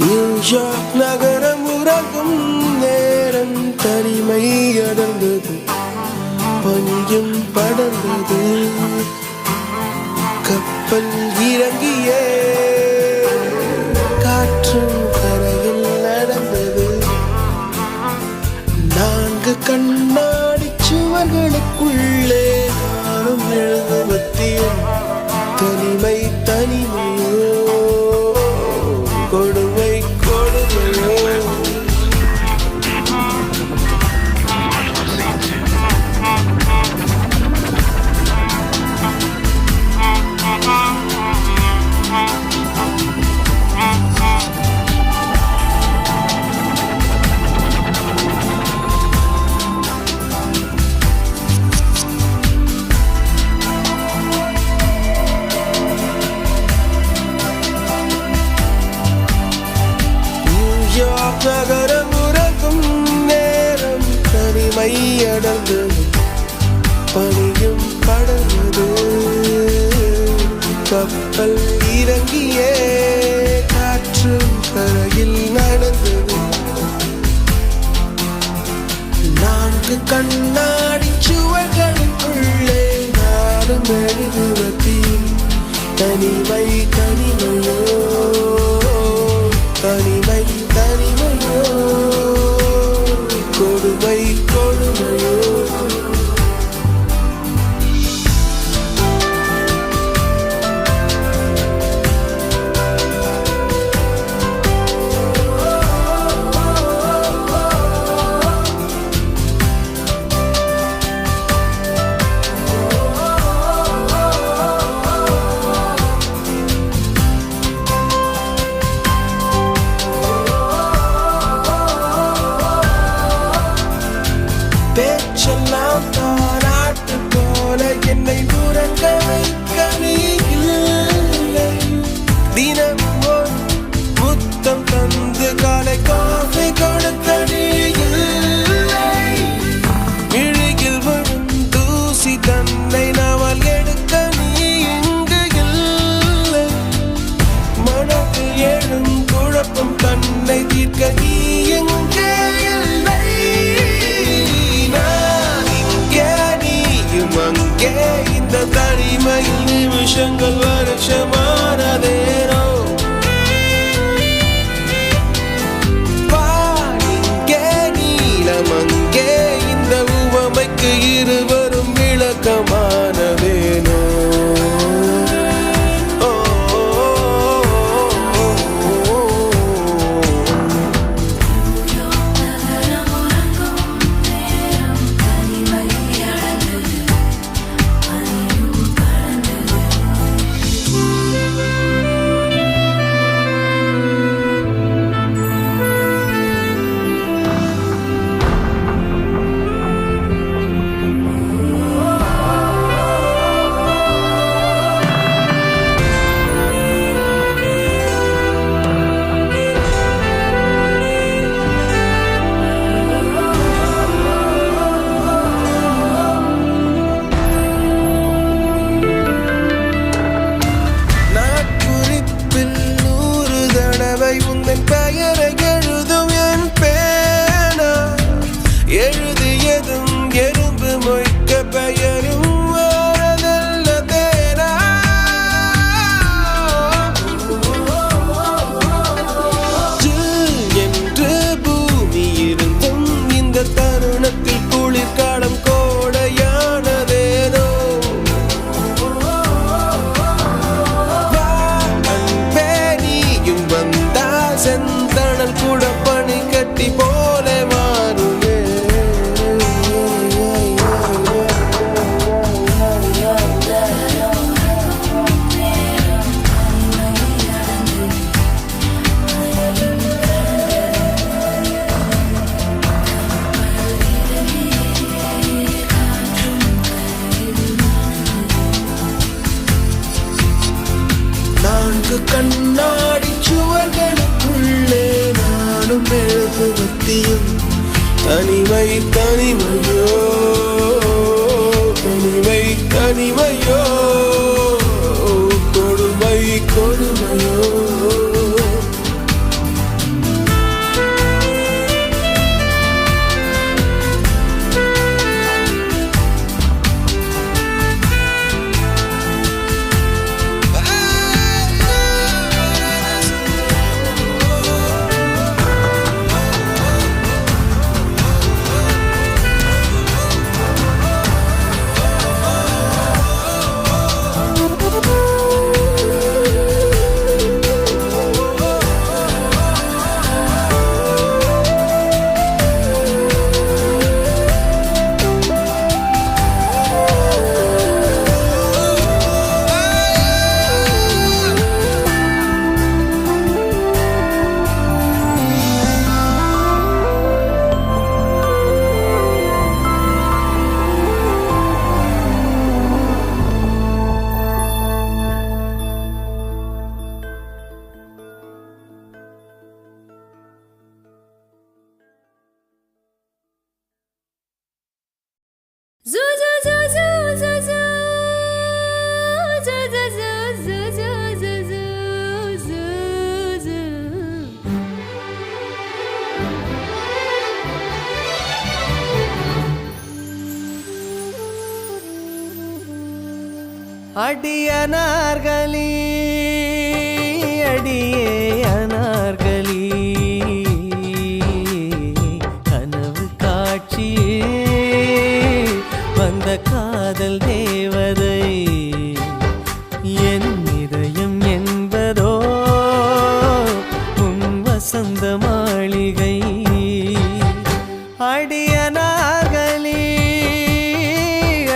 New York நகரம் உறங்கும் நேரம் தனிமை தனிமை அடர்ந்தது, பனியும் படர்ந்தது. கப்பல் இறங்கியே காற்றும் கரையில் நடந்தது. 4 கண்ணாடி சுவர்களுக்குள்ளே நானும் எழுதுவத்தியும் தனிமை தனிமையோ கொடுமை கொடுமையோ. நகரம் உறங்கும் நேரம் தனிமை அடர்ந்தது, பனியும் படர்ந்தது. கப்பல் இறங்கியே காற்றும் கரையில் நடந்தது. 4 கண்ணாடி சுவர்களுக்குள்ளே நானும் எழுதுவதில் தனிமை தனிமையோ தனிமை தனிமையோ கொடுமை கொடுமையோ. பேச்செல்லாம் தாராட்டு போல என்னை உறங்க வைக்க நீ இல்லை. தினமும் ஒரு முத்தம் தந்து காலை காஃபி கொடுக்க நீ இல்லை. இழுகில் வரும் தூசி தன்னை நாவல் எடுக்க நீ இங்கு இல்லை. மனதில் எழும் குழப்பம் தன்னை தீர்க்க நீ எங்கே இல்லை. அங்கே இந்த தனிமையில் நிமிஷங்கள் வருஷமானதேனோ. இங்கே நீளம் அங்கே இந்த உவமைக்கு இருவரும் விளக்கமானதேனோ. உந்தன் பெயரை எழுதும் என் பேனா, எழுதியதும் எறும்பு மொய்க்க பெயரும் வரதல்ல தேனா. என்று பூமி இருந்தும் இந்த தருணத்தில் குளிர்காலம் கோடையானதேனோ. செந்தணல் கூட பனி கட்டி போல மாறுமே. நான்கு கண்ணாடி சுவர்களுக்குள்ளே நானும் எழுதுவத்தியும் தனிமை தனிமையோ தனிமை தனிமையோ கொடுமை கொடுமையோ. அடியனார்களி அடியே அனார்களி கனவு காட்சியே வந்த காதல் தேவதை என் இதயம் என்பதோ உன் வசந்த மாளிகை அடியனார்களி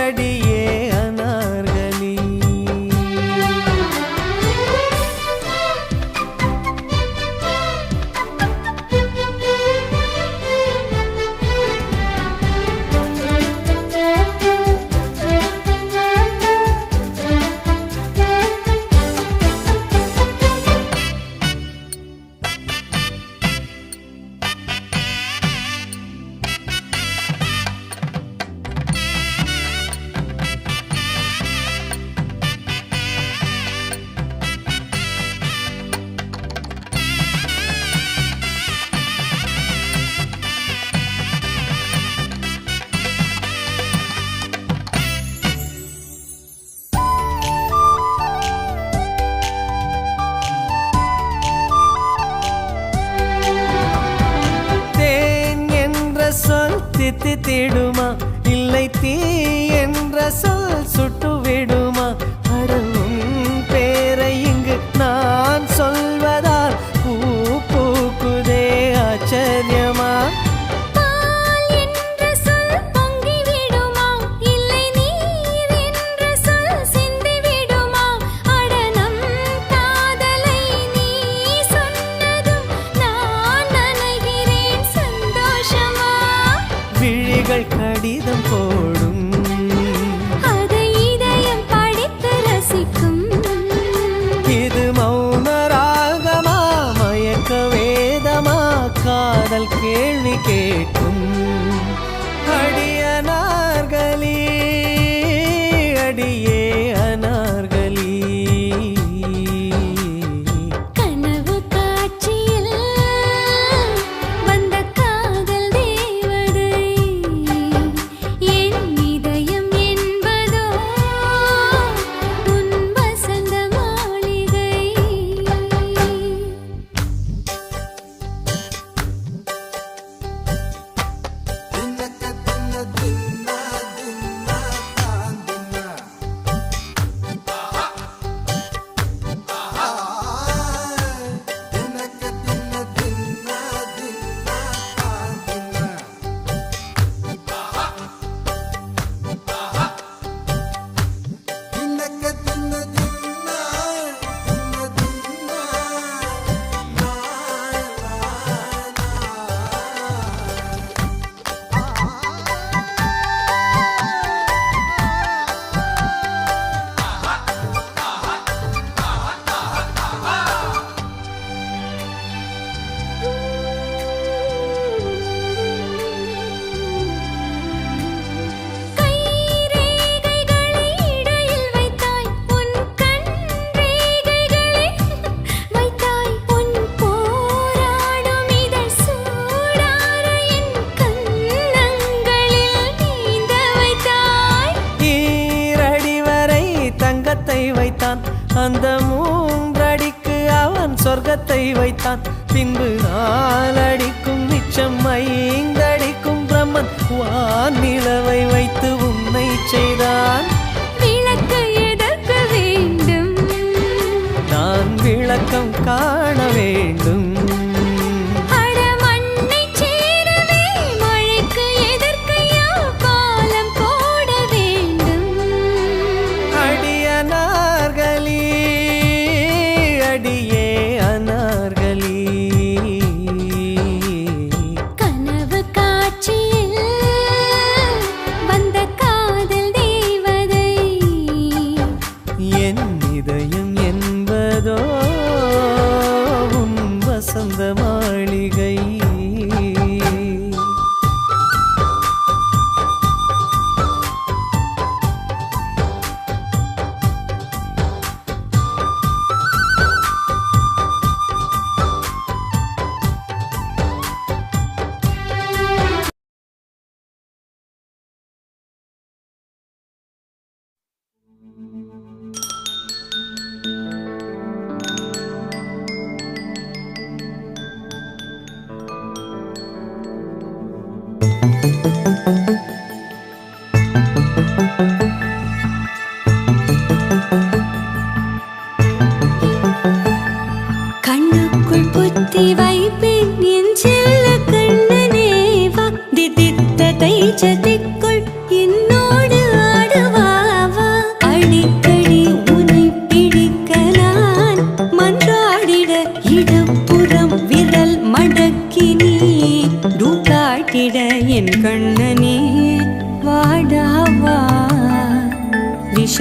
அடியே அனார்களி சொல் தித்தித்திடுமா இல்லை தீ என்ற சொல் சுட்டு விடுமா அடவும் பேரை இங்கு நான் சொல்வதால் பூ பூக்குதே ஆச்சரியமா கடிதம் போடும் அதை இதயம் படித்து ரசிக்கும் இது மௌன ராகமா மயக்க வேதமா காதல் கேள்வி கேட்கும் அடியனார்களி அடியே அனார்களி கனவு காட்சியில் வந்த காதல் தேவதை என் இதயம் என்பதோ உன் வசந்த மாளிகை வைத்தான் அந்த மூன்றடிக்கு அவன் சொர்க்கத்தை வைத்தான் பின்பு நாலடிக்கும் மிச்சம் 5 அடிக்கும் பிரம்மன் வானிலவை வைத்து உன்னை செய்தான் விளக்கு எதற்கு வேண்டும் நான் விளக்கம் காண வேண்டும் இதயம் என்பதோ உன்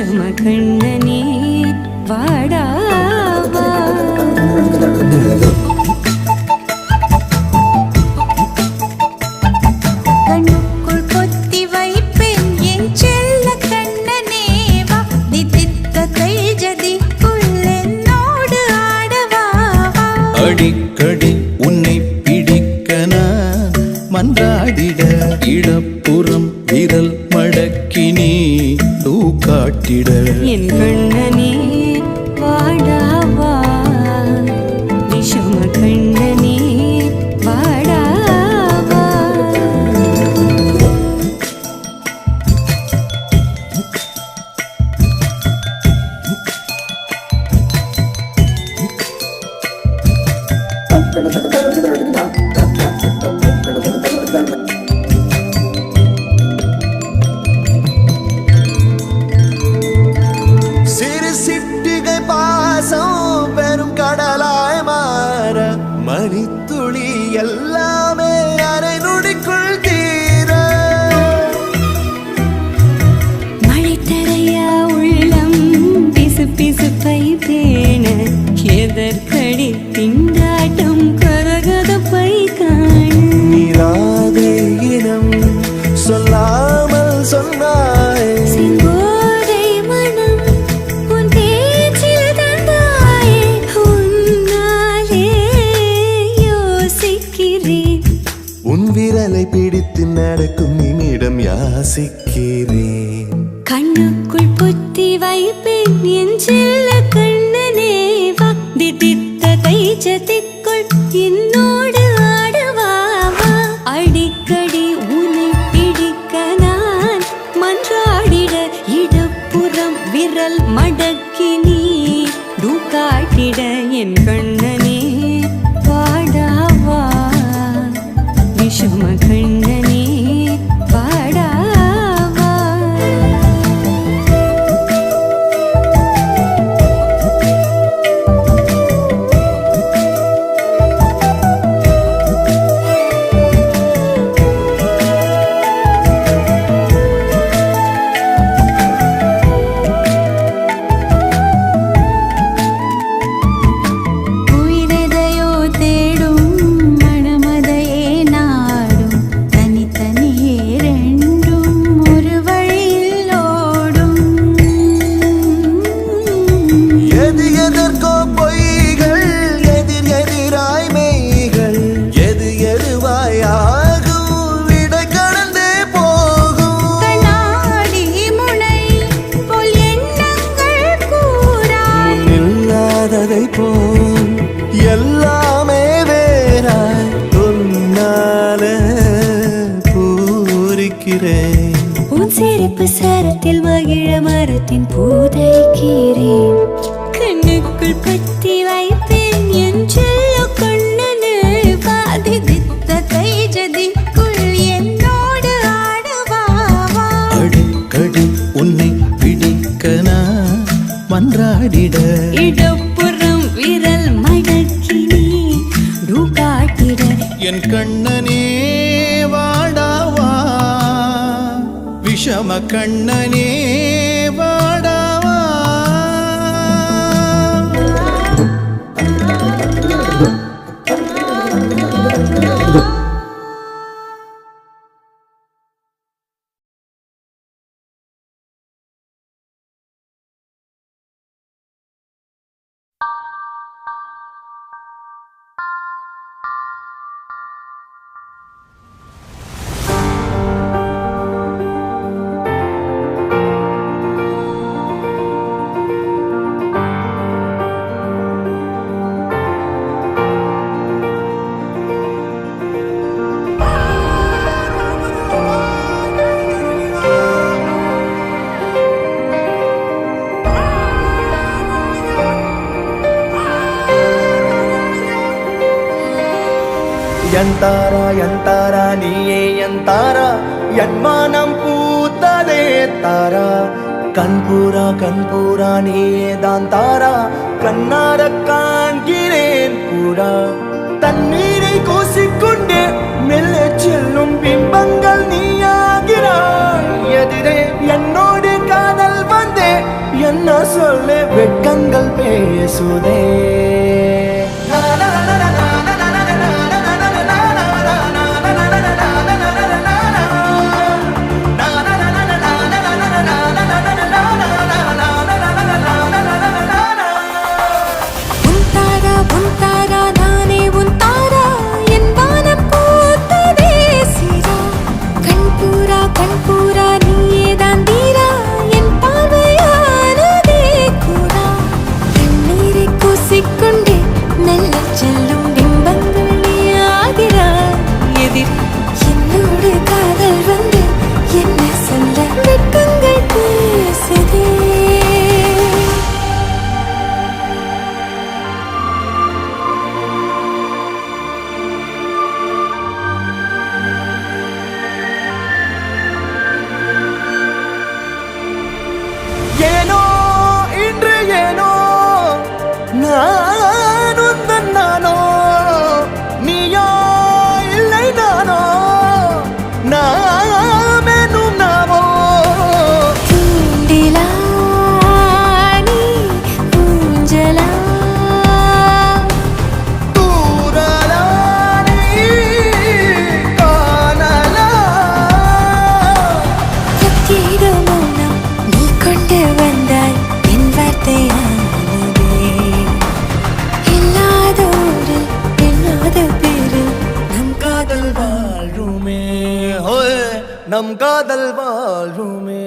விஷம கண்ணனே வாடாவா கண்ணுக்குள் கொத்தி வைப்பேன் என் செல்ல கண்ணனே வா தித்தித்த தைஜதிக்குள் என்னோடு ஆடவா அடிக்கடி உன்னை பிடிக்க நான் மன்றாடிட இடப்புறம் விரல் மடக்கி நீ காட்டிட என் கண்ணனே வாடாவா விஷம கண்ணனே வாடாவா சிறு சிட்டிகை பாசம் பெரும் கடலாய் மாற மணித்துளி எல்லாமே அரை நொடிக்குள் தீர மழை தரையா உள்ளம் பிசு பிசுப்பை பேண எதற்கடி திண்டாட்டம் கரகதப்பை காண நீராதே இனம் சொல்லாமல் சொன்னாய் செங்கோதை மனம் உன் பேச்சில் தந்தாயே உன்னாலே யோசிக்கிறேன் உன் விரலை பிடித்து நடக்கும் நிமிடம் யாசிக்கிறேன் கண்ணுக்குள் பொத்தி வைப்பேன் என் செல்ல கண்ணனே வா தித்தித்த தைஜதிக்குள் என்னோடு ஆடவா வா அடிக்கடி உன்னை பிடிக்க நான் மன்றாடிட இடப்புறம் விரல் மடக்கி நீ காட்டிட என் கண்ணனே வாடாவா விஷம கண்ணனே வாடாவா உயிரெதையோ தேடும் மனமதையே நாடும் தனித்தனியே ரெண்டும் ஒரு வழியில் ஓடும் எது எதற்கோ பொய்கள் எதிர் எதிராய் மெய்கள் எது எதுவாய் ஆகும் விடை கடந்தே போகும் கண்ணாடி முனை போல் எண்ணங்கள் கூறாய் இல்லாததை போல் எல்லாமே வேறாய் உன்னால பூரிக்கிறேன் உன் சிரிப்பு சரத்தில் மகிழ மரத்தின் பூதைக்கிறேன் கண்ணுக்குள் பத்தி வைப்பேன் என் செல்ல கண்ணனே வாதி தித்த தைஜதிக்குள் என்னோடு ஆடவா வா அடிக்கடி உன்னை பிடிக்க நான் மன்றாடிட இடப்புறம் விரல் மடக்கி நீ காட்டிட என் கண்ணனே வாடாவா விஷம கண்ணனே வாடாவா ಎಂತಾರ ನೀಯೇ ಎಂತಾರ ಎನ್ಮಾನಂ பூத்ததே தாரா கண்பூரா நீயே தான் தாரா கண்ணார காண்கிறேன் பூரா தண்ணீரை கூசிக்கொண்டே மெல்ல செல்லும் பிம்பங்கள் நீயாகிறாய் எதிரே என்னோடு காதல் வந்தே வீசுதே உன் தாரா நானே உன் தாரா என் வானம் பூத்ததே சீரா கண்பூரா நீயேதான் தீரா என் பார்வையானதே கூடா கண்ணீரை கூசிக்கொண்டே மெல்ல செல்லும் பிம்பங்கள் நீ ஆகிறாய் எதிர் என்னோடு காதல் வந்து என்ன சொல்ல வெட்கங்கள் பேசுதே ஏனோ இன்று ஏனோ நான் உந்தன் நானோ நீயோ இல்லை நானோ நாமெனும் நாமோ தூண்டிலா நீ ஊஞ்சலா தூரலா நீ காணலா பிரத்யேக மௌனம் நீ கொண்டு வந்தாய் என் வார்த்தையானதே இல்லாத ஊரில் இல்லாத பேரில் நம் காதல் வாழ்வுமே ஹோய் நம் காதல் வாழ்வுமே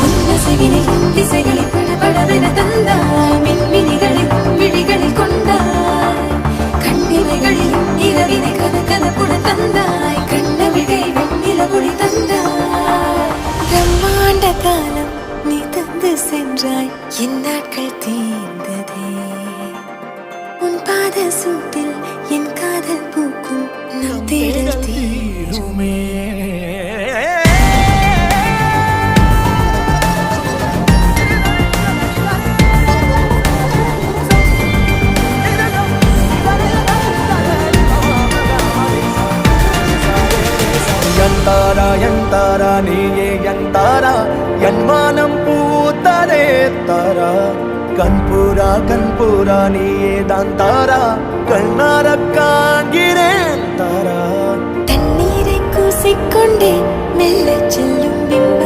உன்னசைவினில் திசைகளில் படபடவென தந்தாய் மின்மினிகளில் விழிகளில் கொண்டாய் கண்ணிமைகளில் இரவினை கதகதப்புடன் தந்தாய் கண்ணவிழை வெண்ணிலவொளி தந்தாய் பிரம்மாண்ட காலம் நீ தந்து சென்றாய் என் நாட்கள் தீர்ந்ததே உன் பாத சூட்டில் என் காதல் பூக்கும் நம் தேடல் தீருமே என் தாரா நீயே என் தாரா என் வானம் பூத்ததே தாரா கண்பூரா நீயே தான் தாரா கண்ணார காண்கிறேன் தாரா தண்ணீரை கூசிக்கொண்டே மெல்ல செல்லும் பிம்பம்